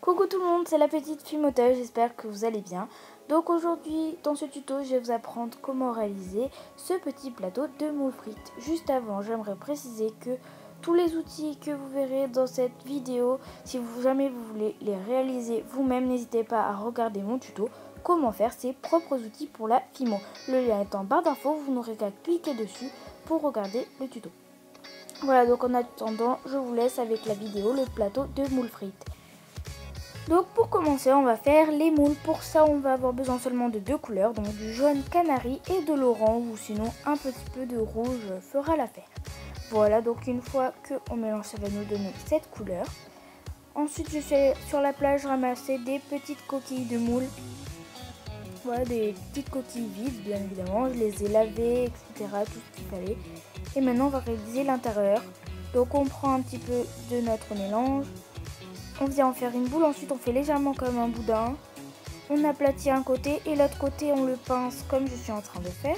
Coucou tout le monde, c'est la petite fille moteur, j'espère que vous allez bien. Donc aujourd'hui, dans ce tuto, je vais vous apprendre comment réaliser ce petit plateau de moules frites. Juste avant, j'aimerais préciser que tous les outils que vous verrez dans cette vidéo, si jamais vous voulez les réaliser vous-même, n'hésitez pas à regarder mon tuto. Comment faire ses propres outils pour la Fimo. Le lien est en barre d'infos, vous n'aurez qu'à cliquer dessus pour regarder le tuto. Voilà, donc en attendant, je vous laisse avec la vidéo, le plateau de moules frites. Donc pour commencer, on va faire les moules. Pour ça, on va avoir besoin seulement de deux couleurs, donc du jaune canari et de l'orange, ou sinon un petit peu de rouge fera l'affaire. Voilà, donc une fois qu'on mélange, ça va nous donner cette couleur. Ensuite, je suis sur la plage ramasser des petites coquilles de moules. Voilà, des petites coquilles vides, bien évidemment. Je les ai lavées, etc., tout ce qu'il fallait. Et maintenant, on va réaliser l'intérieur. Donc on prend un petit peu de notre mélange. On vient en faire une boule, ensuite on fait légèrement comme un boudin. On aplatit un côté et l'autre côté on le pince comme je suis en train de faire.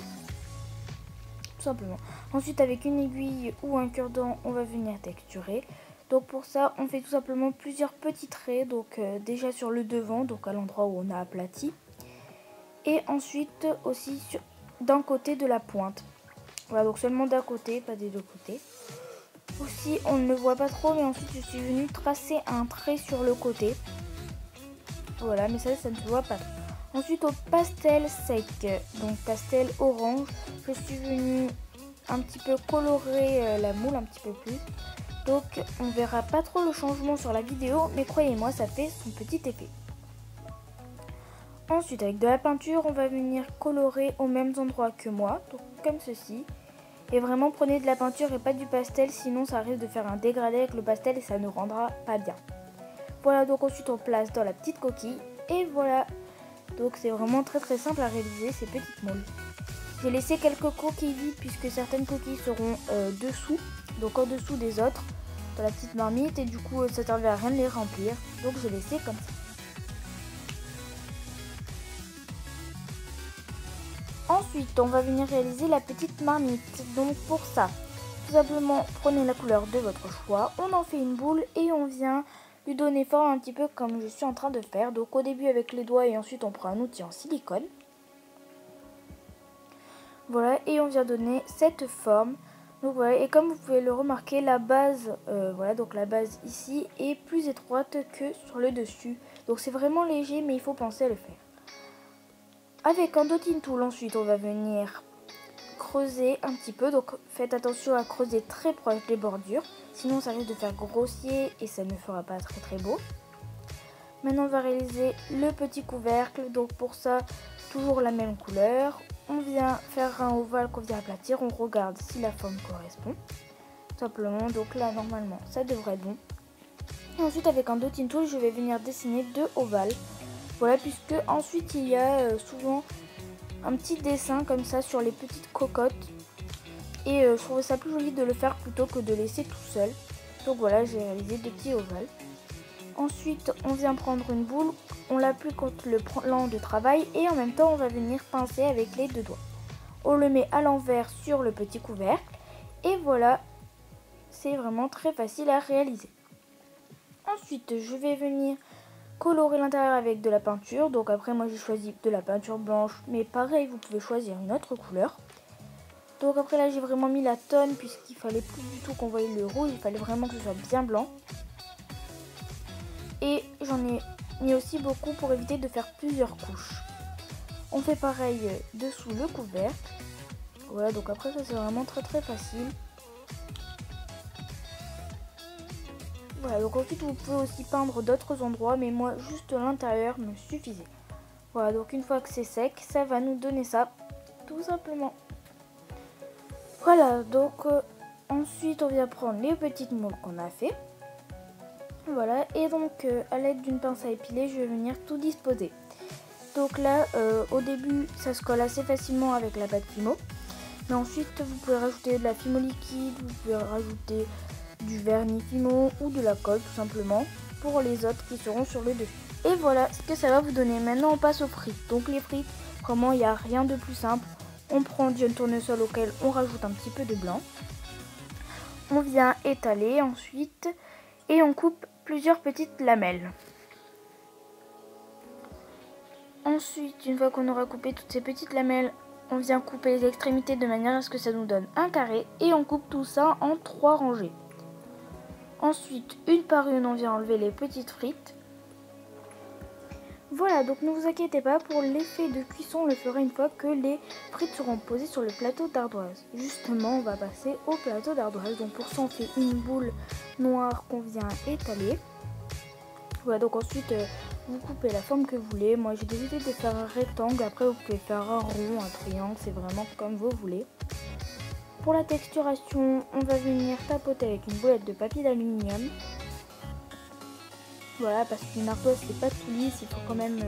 Tout simplement. Ensuite avec une aiguille ou un cure-dent on va venir texturer. Donc pour ça on fait tout simplement plusieurs petits traits. Donc déjà sur le devant, donc à l'endroit où on a aplati. Et ensuite aussi d'un côté de la pointe. Voilà, donc seulement d'un côté, pas des deux côtés. Aussi, on ne le voit pas trop, mais ensuite je suis venue tracer un trait sur le côté. Voilà, mais ça ne se voit pas trop. Ensuite, au pastel sec, donc pastel orange, je suis venue un petit peu colorer la moule un petit peu plus. Donc, on verra pas trop le changement sur la vidéo, mais croyez-moi, ça fait son petit effet. Ensuite, avec de la peinture, on va venir colorer aux mêmes endroits que moi, donc comme ceci. Et vraiment prenez de la peinture et pas du pastel, sinon ça risque de faire un dégradé avec le pastel et ça ne rendra pas bien. Voilà, donc ensuite on place dans la petite coquille et voilà. Donc c'est vraiment très simple à réaliser ces petites moules. J'ai laissé quelques coquilles vides puisque certaines coquilles seront dessous, donc en dessous des autres, dans la petite marmite, et du coup ça ne servait à rien de les remplir, donc j'ai laissé comme ça. Ensuite, on va venir réaliser la petite marmite. Donc pour ça, tout simplement, prenez la couleur de votre choix. On en fait une boule et on vient lui donner forme un petit peu comme je suis en train de faire. Donc au début avec les doigts et ensuite on prend un outil en silicone. Voilà, et on vient donner cette forme. Donc voilà, et comme vous pouvez le remarquer, la base, voilà, donc la base ici est plus étroite que sur le dessus. Donc c'est vraiment léger, mais il faut penser à le faire. Avec un dotting tool, ensuite, on va venir creuser un petit peu. Donc, faites attention à creuser très proche des bordures. Sinon, ça risque de faire grossier et ça ne fera pas très beau. Maintenant, on va réaliser le petit couvercle. Donc, pour ça, toujours la même couleur. On vient faire un ovale qu'on vient aplatir. On regarde si la forme correspond. Tout simplement. Donc là, normalement, ça devrait être bon. Et ensuite, avec un dotting tool, je vais venir dessiner deux ovales. Voilà, puisque ensuite il y a souvent un petit dessin comme ça sur les petites cocottes. Et je trouvais ça plus joli de le faire plutôt que de laisser tout seul. Donc voilà, j'ai réalisé deux petits ovales. Ensuite, on vient prendre une boule, on l'appuie contre le plan de travail et en même temps on va venir pincer avec les deux doigts. On le met à l'envers sur le petit couvercle et voilà, c'est vraiment très facile à réaliser. Ensuite, je vais venir colorer l'intérieur avec de la peinture. Donc après moi j'ai choisi de la peinture blanche, mais pareil vous pouvez choisir une autre couleur. Donc après là j'ai vraiment mis la tonne puisqu'il fallait plus du tout qu'on voyait le rouge, il fallait vraiment que ce soit bien blanc. Et j'en ai mis aussi beaucoup pour éviter de faire plusieurs couches. On fait pareil dessous le couvercle. Voilà, donc après ça c'est vraiment très facile. Voilà, donc ensuite vous pouvez aussi peindre d'autres endroits, mais moi juste l'intérieur me suffisait. Voilà, donc une fois que c'est sec, ça va nous donner ça, tout simplement. Voilà, donc ensuite on vient prendre les petites moules qu'on a fait. Voilà, et donc à l'aide d'une pince à épiler, je vais venir tout disposer. Donc là, au début, ça se colle assez facilement avec la pâte Fimo. Mais ensuite, vous pouvez rajouter de la Fimo liquide, vous pouvez rajouter du vernis Fimo ou de la colle tout simplement pour les autres qui seront sur le dessus. Et voilà ce que ça va vous donner. Maintenant on passe aux frites. Donc les frites, vraiment il n'y a rien de plus simple. On prend du tournesol auquel on rajoute un petit peu de blanc. On vient étaler ensuite et on coupe plusieurs petites lamelles. Ensuite, une fois qu'on aura coupé toutes ces petites lamelles, on vient couper les extrémités de manière à ce que ça nous donne un carré et on coupe tout ça en 3 rangées. Ensuite, une par une, on vient enlever les petites frites. Voilà, donc ne vous inquiétez pas, pour l'effet de cuisson, on le fera une fois que les frites seront posées sur le plateau d'ardoise. Justement, on va passer au plateau d'ardoise. Donc pour ça, on fait une boule noire qu'on vient étaler. Voilà, donc ensuite, vous coupez la forme que vous voulez. Moi, j'ai décidé de faire un rectangle. Après, vous pouvez faire un rond, un triangle, c'est vraiment comme vous voulez. Pour la texturation, on va venir tapoter avec une boulette de papier d'aluminium. Voilà, parce qu'une ardoise c'est pas tout lisse, il faut quand même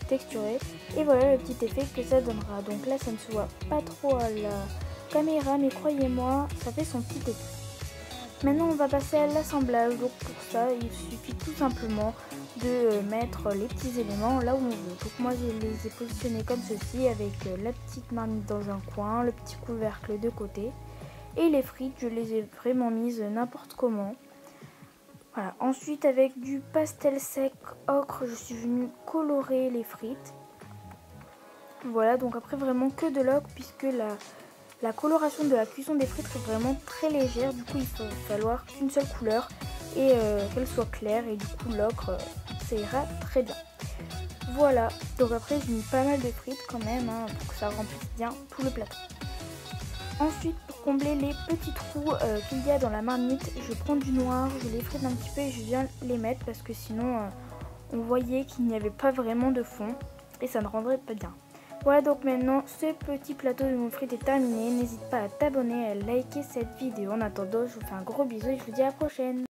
texturer. Et voilà le petit effet que ça donnera. Donc là ça ne se voit pas trop à la caméra, mais croyez-moi, ça fait son petit effet. Maintenant on va passer à l'assemblage. Donc pour ça il suffit tout simplement de mettre les petits éléments là où on veut. Donc moi je les ai positionnés comme ceci, avec la petite marmite dans un coin, le petit couvercle de côté. Et les frites je les ai vraiment mises n'importe comment. Voilà. Ensuite, avec du pastel sec ocre, je suis venue colorer les frites. Voilà, donc après vraiment que de l'ocre, puisque la coloration de la cuisson des frites est vraiment très légère. Du coup, il faut falloir qu'une seule couleur et qu'elle soit claire. Et du coup, l'ocre, ça ira très bien. Voilà, donc après j'ai mis pas mal de frites quand même, pour que ça remplisse bien tout le plateau. Ensuite, pour combler les petits trous qu'il y a dans la marmite, je prends du noir, je les frite un petit peu et je viens les mettre parce que sinon on voyait qu'il n'y avait pas vraiment de fond et ça ne rendrait pas bien. Voilà, donc maintenant ce petit plateau de moules frites est terminé. N'hésite pas à t'abonner et à liker cette vidéo. En attendant, je vous fais un gros bisou et je vous dis à la prochaine.